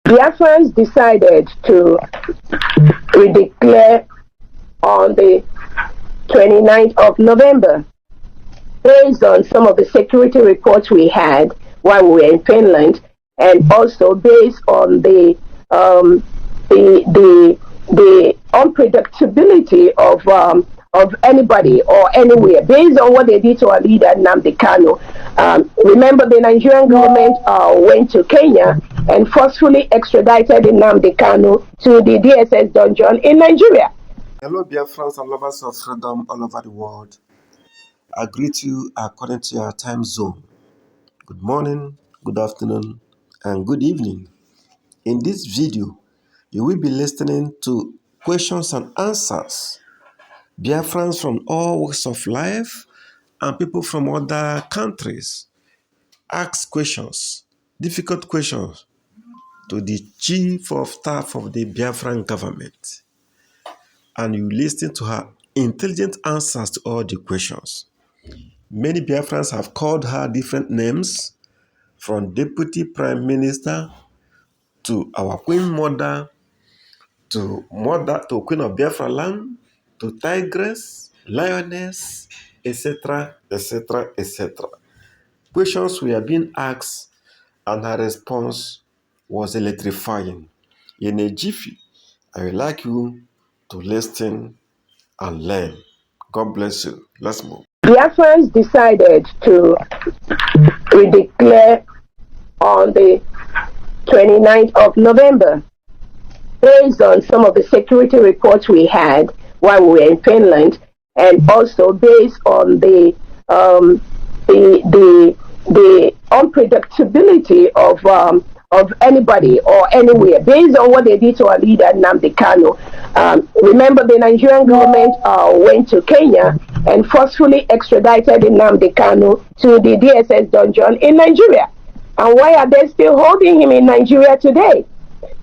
Biafrans decided to redeclare on the 29th of November based on some of the security reports we had while we were in Finland, and also based on the unpredictability of anybody or anywhere, based on what they did to our leader Nnamdi Kanu. Remember, the Nigerian government went to Kenya and forcefully extradited Nnamdi Kanu to the DSS dungeon in Nigeria. Hello, Biafrans and lovers of freedom all over the world. I greet you according to your time zone. Good morning, good afternoon, and good evening. In this video, you will be listening to questions and answers. Biafrans from all walks of life and people from other countries ask questions, difficult questions, to the chief of staff of the Biafran government. And you listen to her intelligent answers to all the questions. Many Biafrans have called her different names, from Deputy Prime Minister to our Queen Mother to Queen of Biafra land to Tigress, Lioness, etc., etc., etc. Questions were being asked and her response was electrifying. In a jiffy, I would like you to listen and learn. God bless you. Let's move. Biafrans decided to redeclare on the 29th of November based on some of the security reports we had while we were in Finland, and also based on the unpredictability of anybody or anywhere, based on what they did to our leader Nnamdi Kanu. Remember, the Nigerian government went to Kenya and forcefully extradited Nnamdi Kanu to the DSS dungeon in Nigeria. And why are they still holding him in Nigeria today?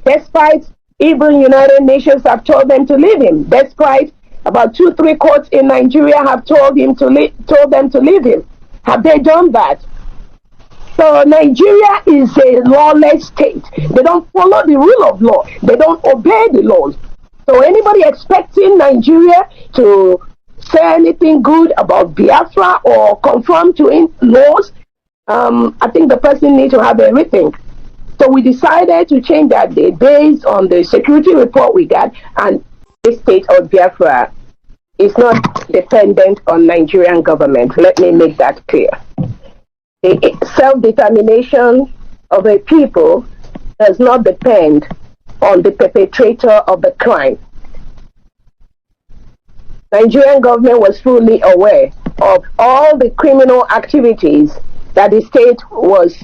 Despite even United Nations have told them to leave him, despite about 2-3 courts in Nigeria have told them to leave him. Have they done that? So Nigeria is a lawless state. They don't follow the rule of law. They don't obey the laws. So anybody expecting Nigeria to say anything good about Biafra or conform to laws, I think the person needs to have everything. So we decided to change that date based on the security report we got, and the state of Biafra is not dependent on Nigerian government. Let me make that clear. The self-determination of a people does not depend on the perpetrator of the crime. Nigerian government was fully aware of all the criminal activities that the state was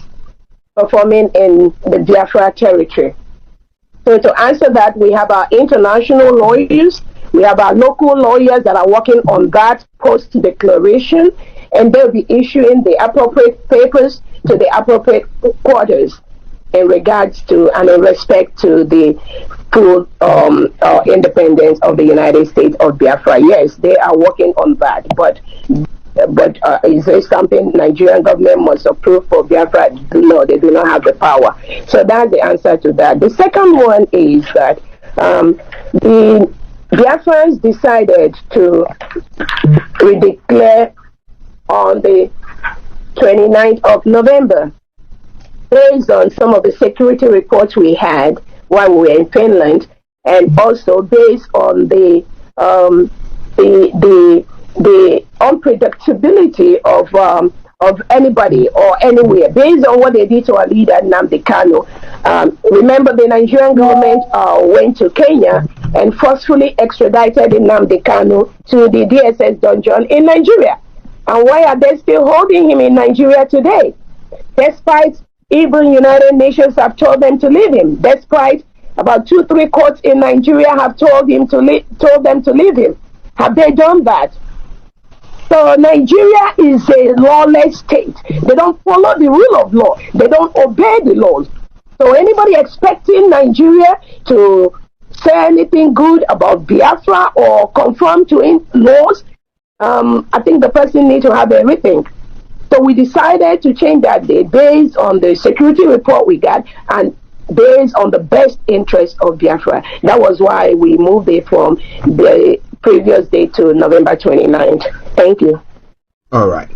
performing in the Biafra territory. So to answer that, we have our international lawyers, we have our local lawyers that are working on that post-declaration, and they'll be issuing the appropriate papers to the appropriate quarters in regards to and in respect to the full independence of the United States of Biafra. Yes, they are working on that, but is there something Nigerian government must approve for Biafra? No, they do not have the power. So that's the answer to that. The second one is that the Biafrans decided to redeclare on the 29th of November based on some of the security reports we had while we were in Finland, and also based on the unpredictability of anybody or anywhere, based on what they did to our leader Nnamdi Kanu. Remember, the Nigerian government went to Kenya and forcefully extradited Nnamdi Kanu to the DSS dungeon in Nigeria. And why are they still holding him in Nigeria today? Despite even United Nations have told them to leave him, despite about 2-3 courts in Nigeria have told them to leave him. Have they done that? So Nigeria is a lawless state. They don't follow the rule of law. They don't obey the laws. So anybody expecting Nigeria to say anything good about Biafra or conform to laws, I think the person needs to have everything. So we decided to change that date based on the security report we got, and based on the best interest of Biafra. That was why we moved it from the previous day to November 29th. Thank you. All right.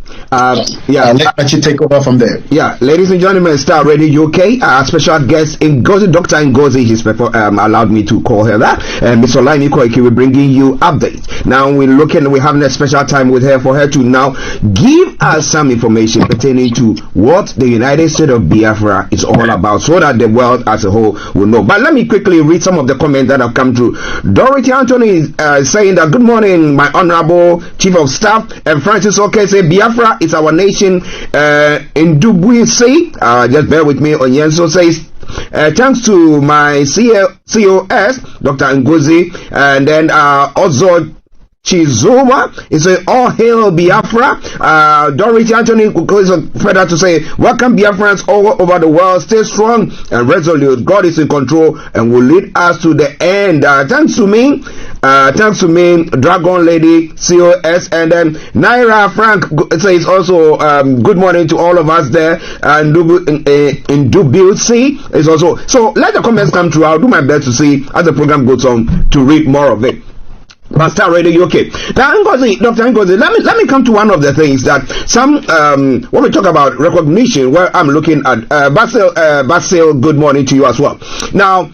Yeah, let you take over from there. Yeah, ladies and gentlemen, Star Radio UK, our special guest Ngozi, Dr. Ngozi, allowed me to call her that. And Ms. Olaimi Koiki, we're bringing you updates. Now we're having a special time with her for her to now give us some information pertaining to what the United States of Biafra is all about, so that the world as a whole will know. But let me quickly read some of the comments that have come through. Dorothy Anthony is saying that, good morning, my honorable chief of staff, and Francis Oke say Biafra is our nation. In Dubuisi, just bear with me. Onyenso says, thanks to my COS, Dr. Ngozi, and then also Chizuma is a all hail Biafra. Dorothy Anthony goes further to say, welcome Biafrans all over the world, stay strong and resolute. God is in control and will lead us to the end. Thanks to me, Dragon Lady COS, and then Naira Frank says also good morning to all of us there, and in Dubuisi is also. So let the comments come through. I'll do my best to see as the program goes on to read more of it. Master Radio UK. Now, Dr. Ngozi, let me come to one of the things that some when we talk about recognition, where I'm looking at Basil, good morning to you as well. Now,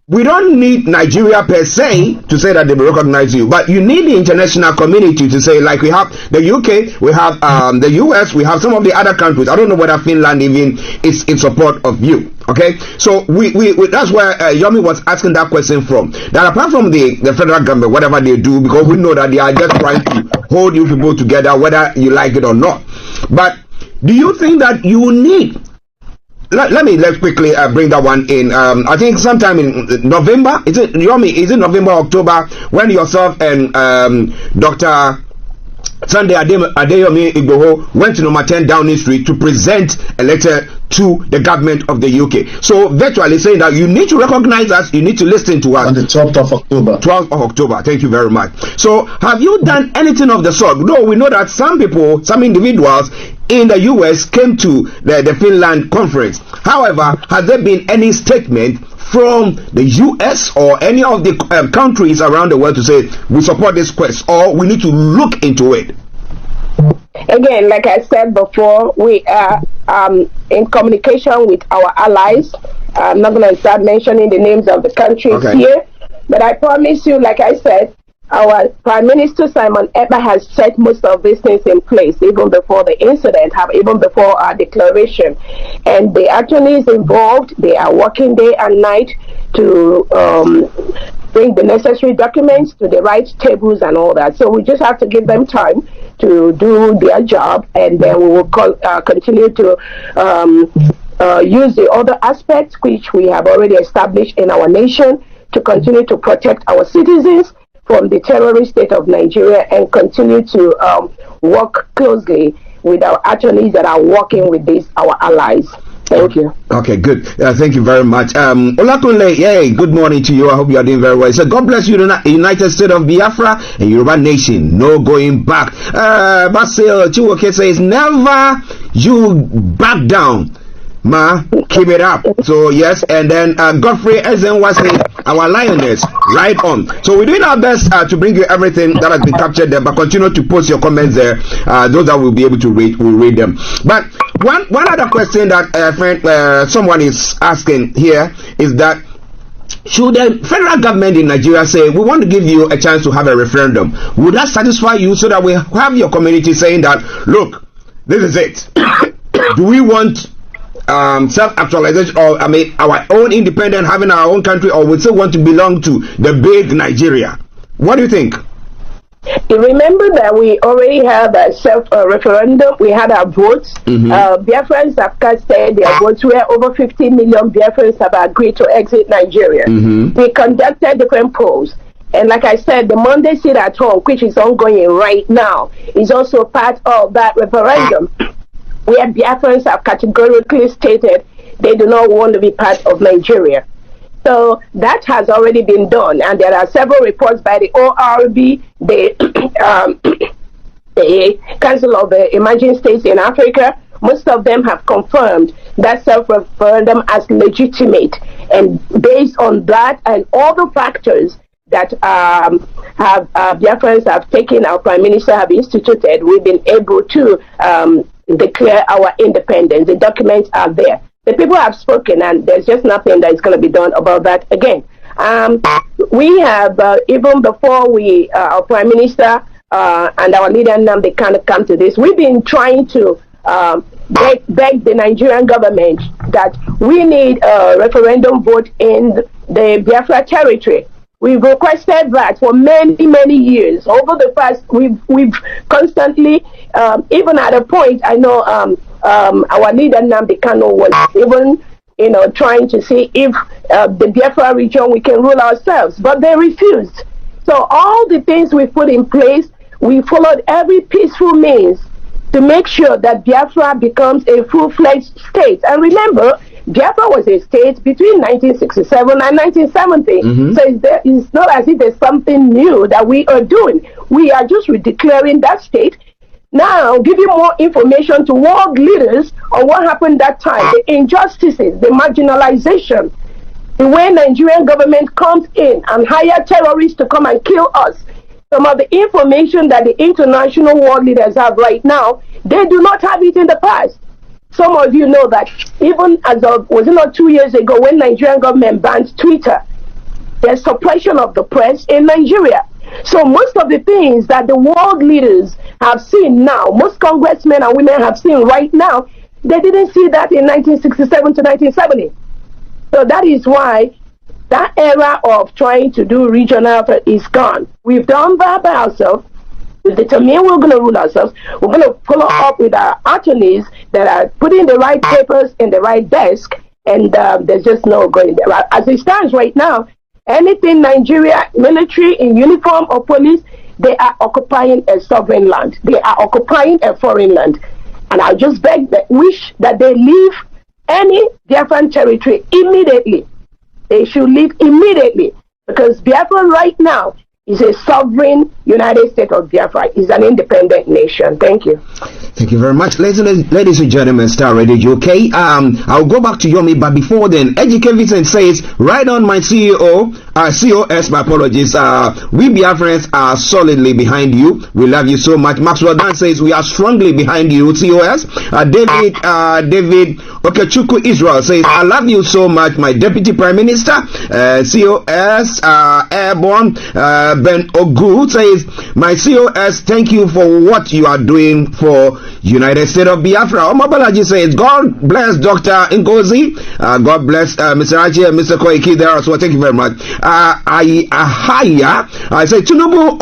we don't need Nigeria per se to say that they will recognize you, but you need the international community to say, like we have the UK, we have the US, we have some of the other countries. I don't know whether Finland even is in support of you. Okay, so we that's where Yomi was asking that question from. That apart from the federal government, whatever they do, because we know that they are just trying to hold you people together, whether you like it or not. But do you think that you need? Let's quickly bring that one in. I think sometime in November, is it November, October, when yourself and Dr. Sunday Adeyomi Igboho went to number 10 Downing Street to present a letter to the government of the UK. So virtually saying that you need to recognize us, you need to listen to us. On the 12th of October. 12th of October, thank you very much. So have you done anything of the sort? No, we know that some people, some individuals in the US came to the Finland conference. However, has there been any statement from the US or any of the countries around the world to say we support this quest, or we need to look into it? Again, like I said before, we are in communication with our allies. I'm not going to start mentioning the names of the countries here, but I promise you, like I said, our Prime Minister Simon Ekpa has set most of these things in place even before the incident, even before our declaration. And the attorneys involved, they are working day and night to bring the necessary documents to the right tables and all that. So we just have to give them time to do their job, and then we will continue to use the other aspects which we have already established in our nation to continue to protect our citizens from the terrorist state of Nigeria, and continue to work closely with our attorneys that are working with our allies. Thank you. Okay, good. Thank you very much. Olakunle, yay, good morning to you. I hope you are doing very well. So God bless you, United States of Biafra and Yoruba Nation. No going back. Basil Chiwoke says, never you back down. Ma, keep it up. So yes, and then Godfrey Ezenwase, our lioness, right on. So we're doing our best to bring you everything that has been captured there, but continue to post your comments there. Those that will be able to read, we'll read them. But one other question that someone is asking here is that, should the federal government in Nigeria say, we want to give you a chance to have a referendum, would that satisfy you, so that we have your community saying that, look, this is it. Do we want self-actualization, or our own independent, having our own country, or we still want to belong to the big Nigeria? What do you think? You remember that we already have a self-referendum. We had our votes. Biafrans have casted their votes, where over 50 million Biafrans have agreed to exit Nigeria. We conducted different polls. And like I said, the Monday sit at home, which is ongoing right now, is also part of that referendum, where Biafrans have categorically stated they do not want to be part of Nigeria. So that has already been done, and there are several reports by the ORB, the Council of the Emerging States in Africa, most of them have confirmed that self-referendum as legitimate. And based on that and all the factors that Biafrans have taken, our Prime Minister have instituted, we've been able to declare our independence. The documents are there. The people have spoken, and there's just nothing that is going to be done about that again. We have, even before our Prime Minister and our leader Nnamdi Kanu come to this, we've been trying to beg the Nigerian government that we need a referendum vote in the Biafra territory. We've requested that for many, many years. Over the past, we've constantly, even at a point, I know our leader Nnamdi Kanu was even, trying to see if the Biafra region we can rule ourselves, but they refused. So all the things we put in place, we followed every peaceful means to make sure that Biafra becomes a full-fledged state. And remember, Biafra was a state between 1967 and 1970. So it's not as if there's something new that we are doing. We are just declaring that state. Now, giving more information to world leaders on what happened that time, the injustices, the marginalization, the way Nigerian government comes in and hire terrorists to come and kill us. Some of the information that the international world leaders have right now, they do not have it in the past. Some of you know that even as of, was it not 2 years ago, when Nigerian government banned Twitter, there's suppression of the press in Nigeria. So most of the things that the world leaders have seen now, most congressmen and women have seen right now, they didn't see that in 1967 to 1970. So that is why that era of trying to do regional is gone. We've done that by ourselves. We've determined we're going to rule ourselves. We're going to follow up with our attorneys that are putting the right papers in the right desk, and there's just no going there. As it stands right now, anything Nigeria, military in uniform or police, they are occupying a sovereign land. They are occupying a foreign land. And I just wish that they leave any Biafran territory immediately. They should leave immediately, because Biafra right now is a sovereign United States of Biafra, is an independent nation. Thank you. Thank you very much. Ladies and gentlemen, Star Radio UK. I'll go back to Yomi, but before then, Ejike Vincent says, right on my COS, my apologies. We Biafrans are solidly behind you. We love you so much. Maxwell Dan says, we are strongly behind you, COS. David Okechukwu Israel says, I love you so much, my Deputy Prime Minister. COS, Airborne. Ben Ogu says, my COS, thank you for what you are doing for United States of Biafra. Omabalaji says, God bless Dr. Ngozi. God bless Mr. Achi and Mr. Koiki there as well. Thank you very much. I say Tinubu's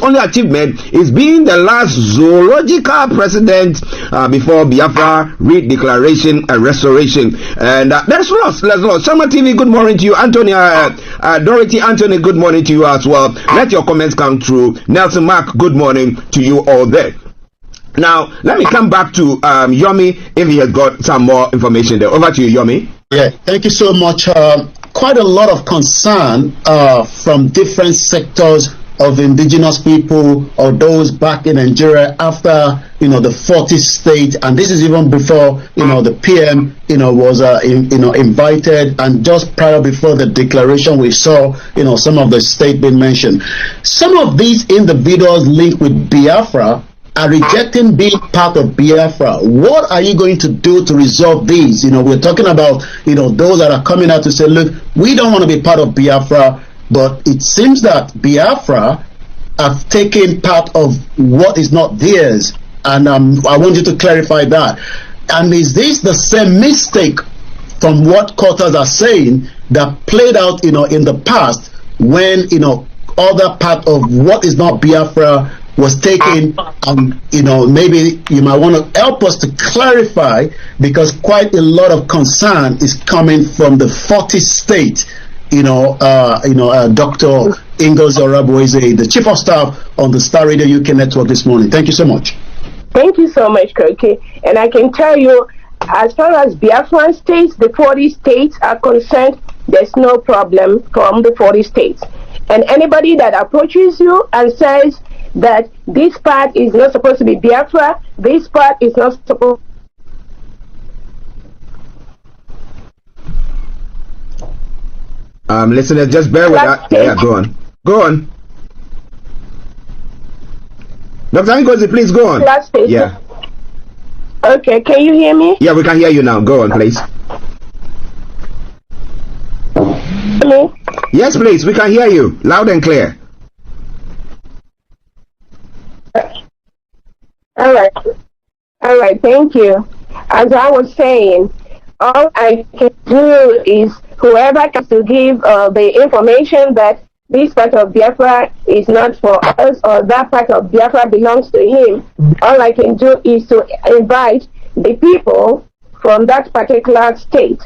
only achievement is being the last zoological president before Biafra redeclaration and restoration. And let's lost. Summer TV, good morning to you. Antonia, Dorothy Anthony, good morning to you as well. Let your comments come through. Nelson Mark, good morning to you all there. Now, let me come back to Yomi if he has got some more information there. Over to you, Yomi. Yeah, thank you so much. Quite a lot of concern from different sectors of indigenous people or those back in Nigeria after, the 40 state, and this is even before, the PM, was, invited, and just prior before the declaration we saw, some of the state being mentioned. Some of these individuals linked with Biafra are rejecting being part of Biafra. What are you going to do to resolve these? We're talking about, those that are coming out to say, look, we don't want to be part of Biafra, but it seems that Biafra have taken part of what is not theirs. And I want you to clarify that. And is this the same mistake from what quarters are saying that played out, in the past when, other part of what is not Biafra was taken? Maybe you might want to help us to clarify, because quite a lot of concern is coming from the 40 state. Dr. Ingo Zorabueze, the Chief of Staff on the Star Radio UK network this morning. Thank you so much. Thank you so much, Koiki. And I can tell you, as far as Biafran states, the 40 states are concerned, there's no problem from the 40 states. And anybody that approaches you and says that this part is not supposed to be Biafra, this part is not supposed. Listeners, just bear with us. Yeah, go on. Go on. Dr. Ngozi, please go on. Yeah. Okay, can you hear me? Yeah, we can hear you now. Go on, please. Me? Yes, please. We can hear you loud and clear. All right, thank you. As I was saying, all I can do is whoever can to give the information that this part of Biafra is not for us or that part of Biafra belongs to him, all I can do is to invite the people from that particular state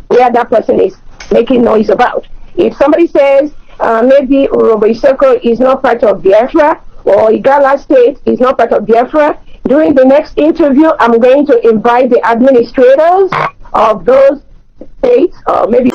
where that person is making noise about. If somebody says maybe Urobo Isoko is not part of Biafra or Igala state is not part of Biafra, during the next interview, I'm going to invite the administrators of those states, or maybe